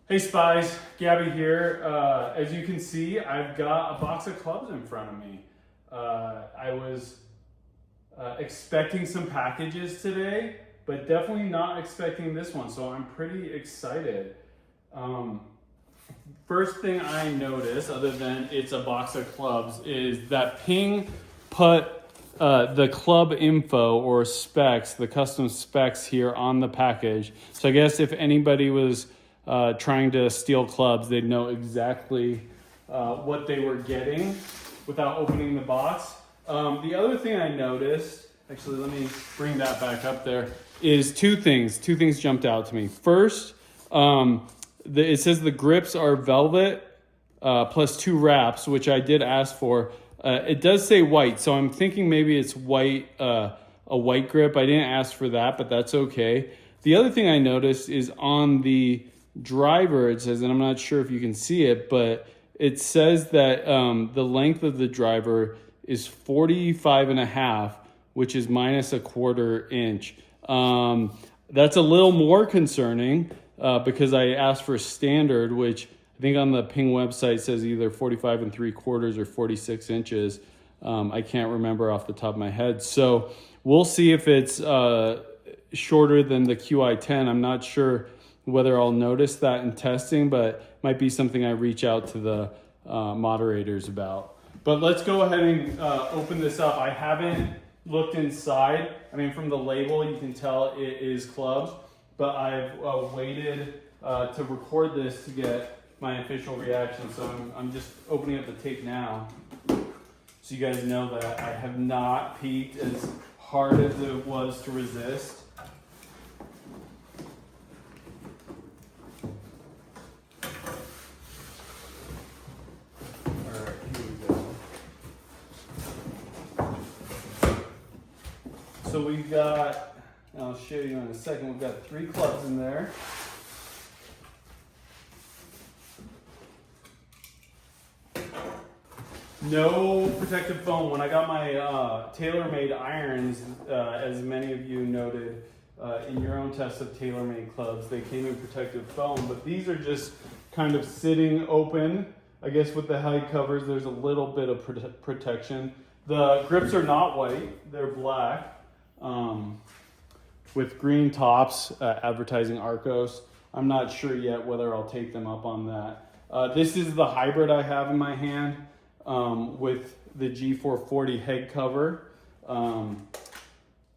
Hey Spies, Gabby here. As you can see, I've got a box of clubs in front of me. I was expecting some packages today, but definitely not expecting this one, so I'm pretty excited. First thing I noticed, other than it's a box of clubs, is that Ping put the club info or specs, the custom specs here on the package. So I guess if anybody was trying to steal clubs, they'd know exactly what they were getting without opening the box. The other thing I noticed, actually let me bring that back up there, is two things. Two things jumped out to me. First, it says the grips are velvet plus 2 wraps, which I did ask for. It does say white, so I'm thinking maybe it's white, a white grip. I didn't ask for that, but that's okay. The other thing I noticed is on the driver, it says, and I'm not sure if you can see it, but it says that the length of the driver is 45.5, which is minus a quarter inch. That's a little more concerning because I asked for standard, which I think on the Ping website says either 45 3/4 or 46 inches. I can't remember off the top of my head. So we'll see if it's shorter than the QI10. I'm not sure whether I'll notice that in testing, but might be something I reach out to the moderators about. But let's go ahead and open this up. I haven't looked inside. I mean, from the label, you can tell it is clubs, but I've waited to record this to get my official reaction. So I'm just opening up the tape now, so you guys know that I have not peeked as hard as it was to resist. So we've got, I'll show you in a second, we've got 3 clubs in there. No protective foam. When I got my TaylorMade irons, as many of you noted in your own test of TaylorMade clubs, they came in protective foam, but these are just kind of sitting open. I guess with the hide covers, there's a little bit of protection. The grips are not white, they're black. With green tops, advertising Arcos. I'm not sure yet whether I'll take them up on that. This is the hybrid I have in my hand with the G440 head cover.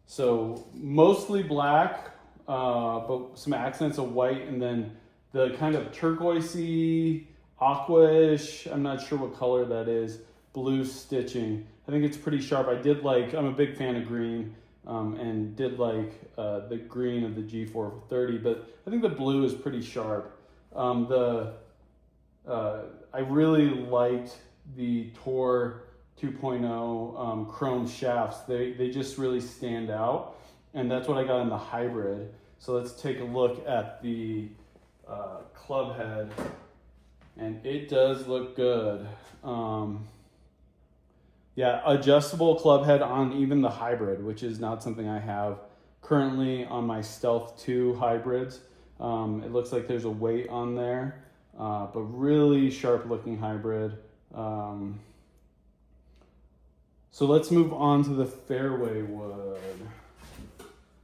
So mostly black, but some accents of white, and then the kind of turquoisey, aquish, I'm not sure what color that is, blue stitching. I think it's pretty sharp. I'm a big fan of green. And did like the green of the G430, but I think the blue is pretty sharp. I really liked the Tor 2.0 chrome shafts. They just really stand out, and that's what I got in the hybrid. So let's take a look at the club head, and it does look good. Yeah, adjustable club head on even the hybrid, which is not something I have currently on my Stealth 2 hybrids. It looks like there's a weight on there, but really sharp looking hybrid. So let's move on to the fairway wood.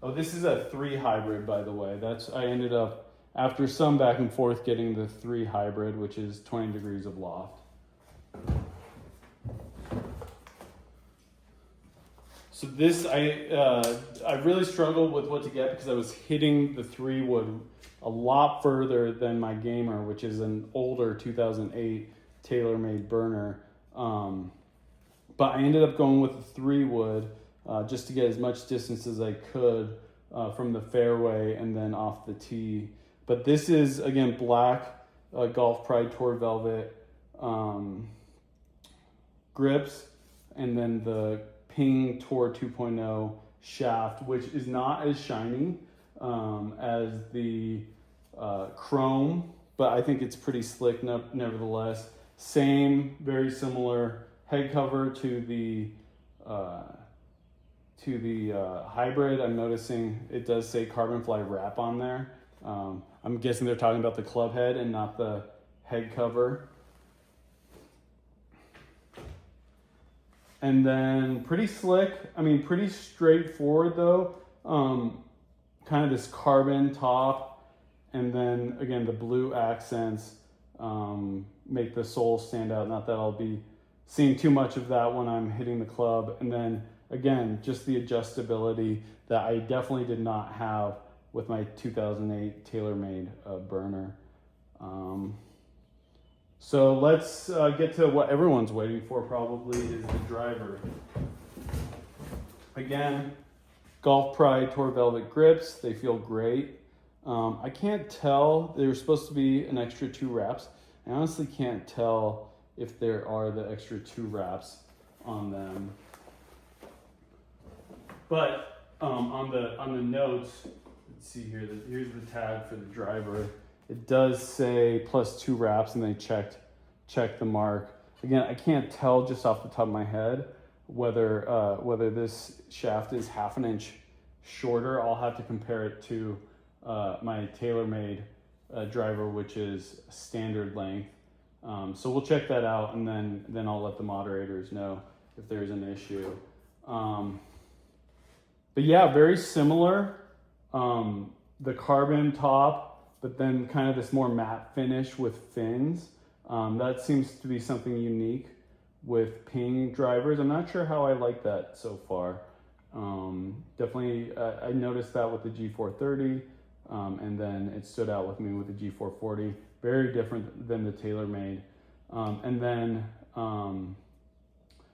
Oh, this is a 3 hybrid, by the way. I ended up, after some back and forth, getting the 3 hybrid, which is 20 degrees of loft. So this, I really struggled with what to get because I was hitting the 3 wood a lot further than my Gamer, which is an older 2008 TaylorMade burner. But I ended up going with the 3 wood just to get as much distance as I could from the fairway and then off the tee. But this is, again, black Golf Pride Tour Velvet grips, and then the Ping Tour 2.0 shaft, which is not as shiny as the chrome, but I think it's pretty slick nevertheless. Same, very similar head cover to the hybrid. I'm noticing it does say Carbon Fly wrap on there. I'm I'm guessing they're talking about the club head and not the head cover. And then pretty slick, I mean, pretty straightforward though. Kind of this carbon top, and then again, the blue accents make the sole stand out. Not that I'll be seeing too much of that when I'm hitting the club. And then again, just the adjustability that I definitely did not have with my 2008 TaylorMade burner. So let's get to what everyone's waiting for probably, is the driver. Again, Golf Pride Tour Velvet grips, they feel great. I can't tell, they were supposed to be an extra 2 wraps. I honestly can't tell if there are the extra 2 wraps on them. But on the notes, let's see here, here's the tag for the driver. It does say +2 wraps, and they checked the mark. Again, I can't tell just off the top of my head whether this shaft is half an inch shorter. I'll have to compare it to my TaylorMade driver, which is standard length. So we'll check that out, and then I'll let the moderators know if there's an issue. But yeah, very similar. The carbon top, but then kind of this more matte finish with fins. That seems to be something unique with Ping drivers. I'm not sure how I like that so far. Definitely, I noticed that with the G430, and then it stood out with me with the G440. Very different than the TaylorMade. And then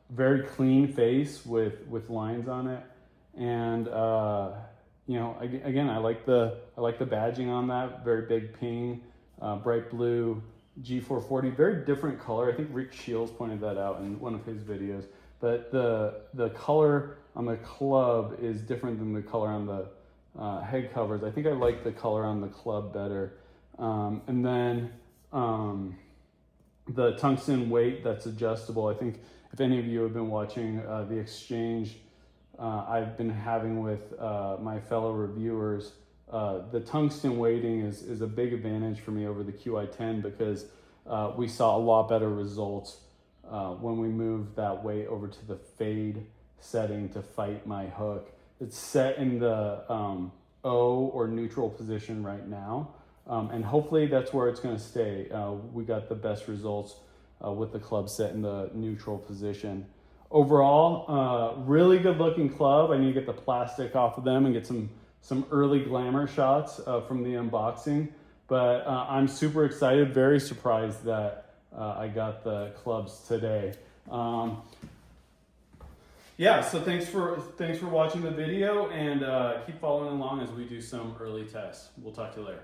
very clean face with lines on it. And you know, again, I like the badging on that. Very big Ping, bright blue G440, very different color. I think Rick Shields pointed that out in one of his videos. But the color on the club is different than the color on the head covers. I think I like the color on the club better. And then the tungsten weight that's adjustable. I think if any of you have been watching the exchange I've been having with my fellow reviewers, the tungsten weighting is a big advantage for me over the QI10, because we saw a lot better results when we moved that weight over to the fade setting to fight my hook. It's set in the O or neutral position right now, and hopefully that's where it's going to stay. We got the best results with the club set in the neutral position. Overall, really good looking club. I need to get the plastic off of them and get some early glamour shots from the unboxing. But I'm super excited, very surprised that I got the clubs today. Yeah, so thanks for watching the video, and keep following along as we do some early tests. We'll talk to you later.